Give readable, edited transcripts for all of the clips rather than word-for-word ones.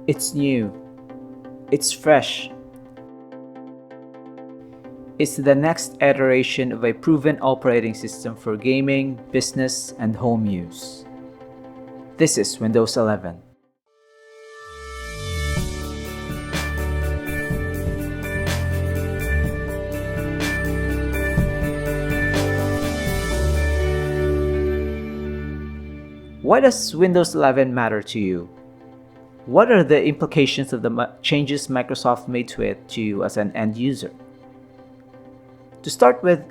It's new, it's fresh. It's the next iteration of a proven operating system for gaming, business, and home use. This is Windows 11. Why does Windows 11 matter to you? What are the implications of the changes Microsoft made to it to you as an end user? To start with,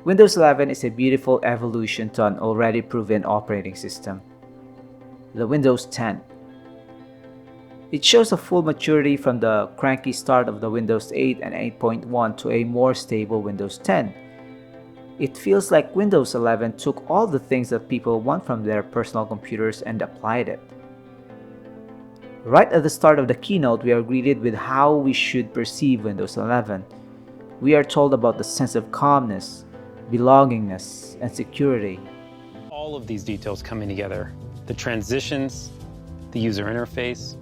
Windows 11 is a beautiful evolution to an already proven operating system, the Windows 10. It shows a full maturity from the cranky start of the Windows 8 and 8.1 to a more stable Windows 10. It feels like Windows 11 took all the things that people want from their personal computers and applied it. Right at the start of the keynote, we are greeted with how we should perceive Windows 11. We are told about the sense of calmness, belongingness, and security. All of these details coming together, the transitions, the user interface,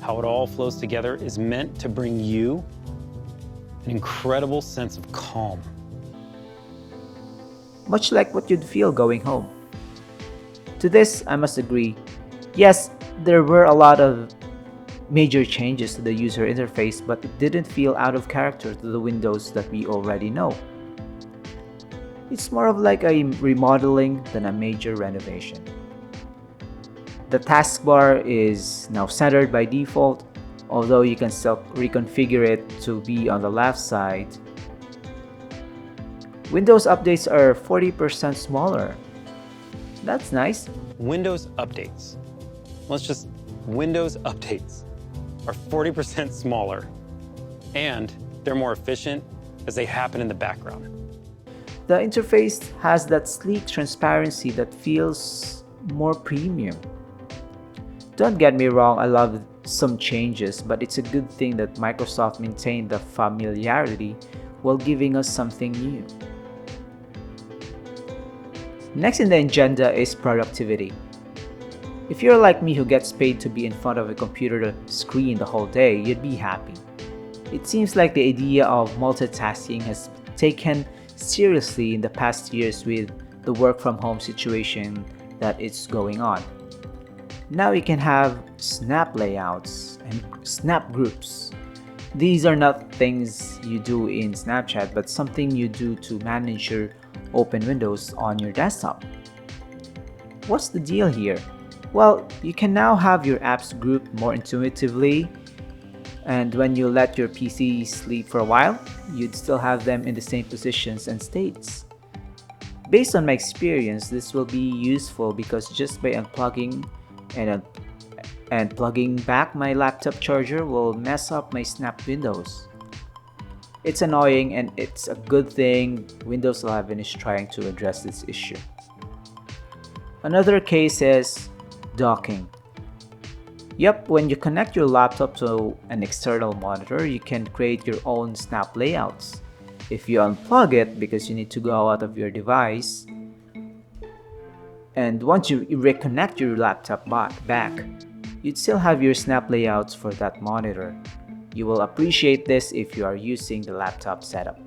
how it all flows together is meant to bring you an incredible sense of calm. Much like what you'd feel going home. To this, I must agree. Yes, there were a lot of major changes to the user interface, but it didn't feel out of character to the Windows that we already know. It's more of like a remodeling than a major renovation. The taskbar is now centered by default, although you can still reconfigure it to be on the left side. Windows updates are 40% smaller. That's nice. Windows updates. Windows updates are 40% smaller, and they're more efficient as they happen in the background. The interface has that sleek transparency that feels more premium. Don't get me wrong, I love some changes, but it's a good thing that Microsoft maintained the familiarity while giving us something new. Next in the agenda is productivity. If you're like me who gets paid to be in front of a computer screen the whole day, you'd be happy. It seems like the idea of multitasking has taken seriously in the past years with the work from home situation that is going on. Now you can have snap layouts and snap groups. These are not things you do in Snapchat, but something you do to manage your open windows on your desktop. What's the deal here? Well, you can now have your apps grouped more intuitively, and when you let your PC sleep for a while, you'd still have them in the same positions and states. Based on my experience, this will be useful because just by unplugging and plugging back my laptop charger will mess up my snap windows. It's annoying, and it's a good thing Windows 11 is trying to address this issue. Another case is docking. Yep, when you connect your laptop to an external monitor, you can create your own snap layouts. If you unplug it because you need to go out of your device, and once you reconnect your laptop back, you'd still have your snap layouts for that monitor. You will appreciate this if you are using the laptop setup.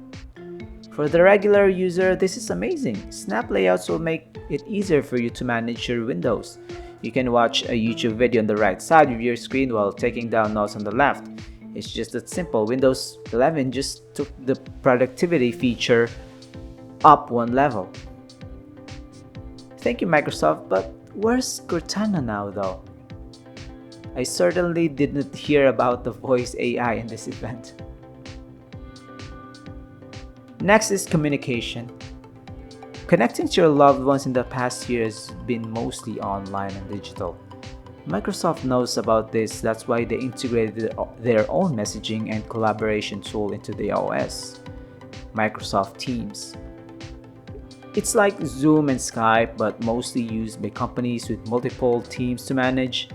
For the regular user, this is amazing. Snap layouts will make it easier for you to manage your windows. You can watch a YouTube video on the right side of your screen while taking down notes on the left. It's just that simple. Windows 11 just took the productivity feature up one level. Thank you, Microsoft, but where's Cortana now though? I certainly didn't hear about the voice AI in this event. Next is communication. Connecting to your loved ones in the past year has been mostly online and digital. Microsoft knows about this, that's why they integrated their own messaging and collaboration tool into the OS, Microsoft Teams. It's like Zoom and Skype, but mostly used by companies with multiple teams to manage.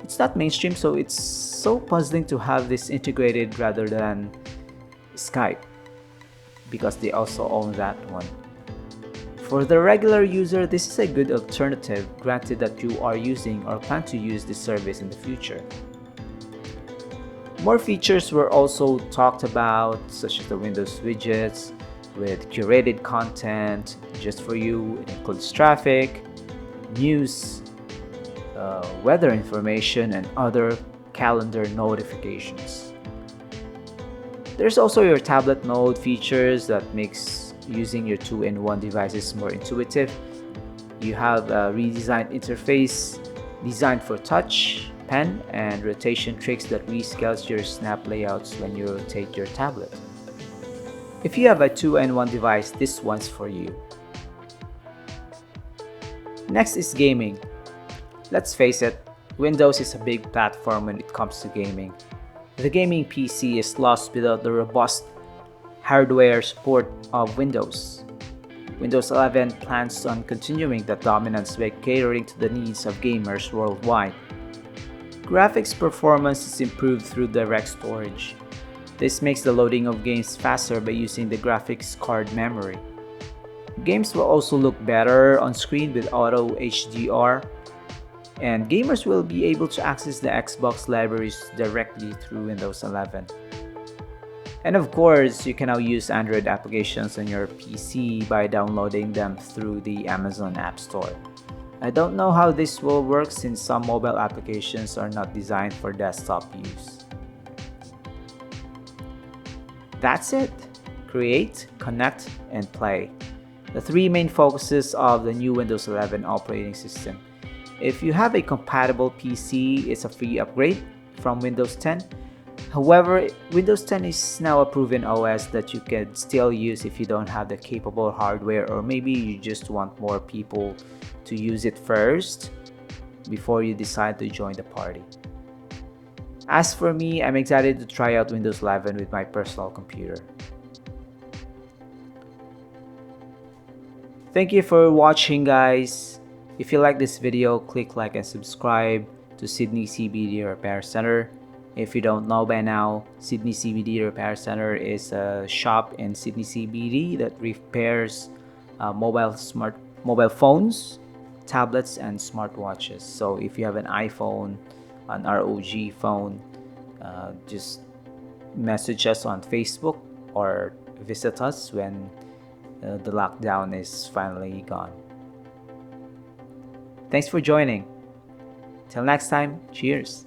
It's not mainstream, so it's so puzzling to have this integrated rather than Skype, because they also own that one. For the regular user, this is a good alternative, granted that you are using or plan to use this service in the future. More features were also talked about, such as the Windows widgets with curated content just for you. It includes traffic, news, weather information, and other calendar notifications. There's also your tablet mode features that makes using your two-in-one devices more intuitive. You have a redesigned interface designed for touch, pen, and rotation tricks that rescales your snap layouts when you rotate your tablet. If you have a two-in-one device, this one's for you. Next is gaming. Let's face it, Windows is a big platform when it comes to gaming. The gaming PC is lost without the robust hardware support of Windows. Windows 11 plans on continuing that dominance by catering to the needs of gamers worldwide. Graphics performance is improved through direct storage. This makes the loading of games faster by using the graphics card memory. Games will also look better on screen with auto HDR, and gamers will be able to access the Xbox libraries directly through Windows 11. And of course, you can now use Android applications on your PC by downloading them through the Amazon App Store. I don't know how this will work since some mobile applications are not designed for desktop use. That's it. Create, connect, and play. The three main focuses of the new Windows 11 operating system. If you have a compatible PC, it's a free upgrade from Windows 10. However, Windows 10 is now a proven OS that you can still use if you don't have the capable hardware, or maybe you just want more people to use it first before you decide to join the party. As for me, I'm excited to try out Windows 11 with my personal computer. Thank you for watching, guys. If you like this video, click like and subscribe to Sydney CBD Repair Center. If you don't know by now, Sydney CBD Repair Center is a shop in Sydney CBD that repairs mobile phones, tablets, and smartwatches. So if you have an iPhone, an ROG phone, just message us on Facebook or visit us when the lockdown is finally gone. Thanks for joining. Till next time, cheers.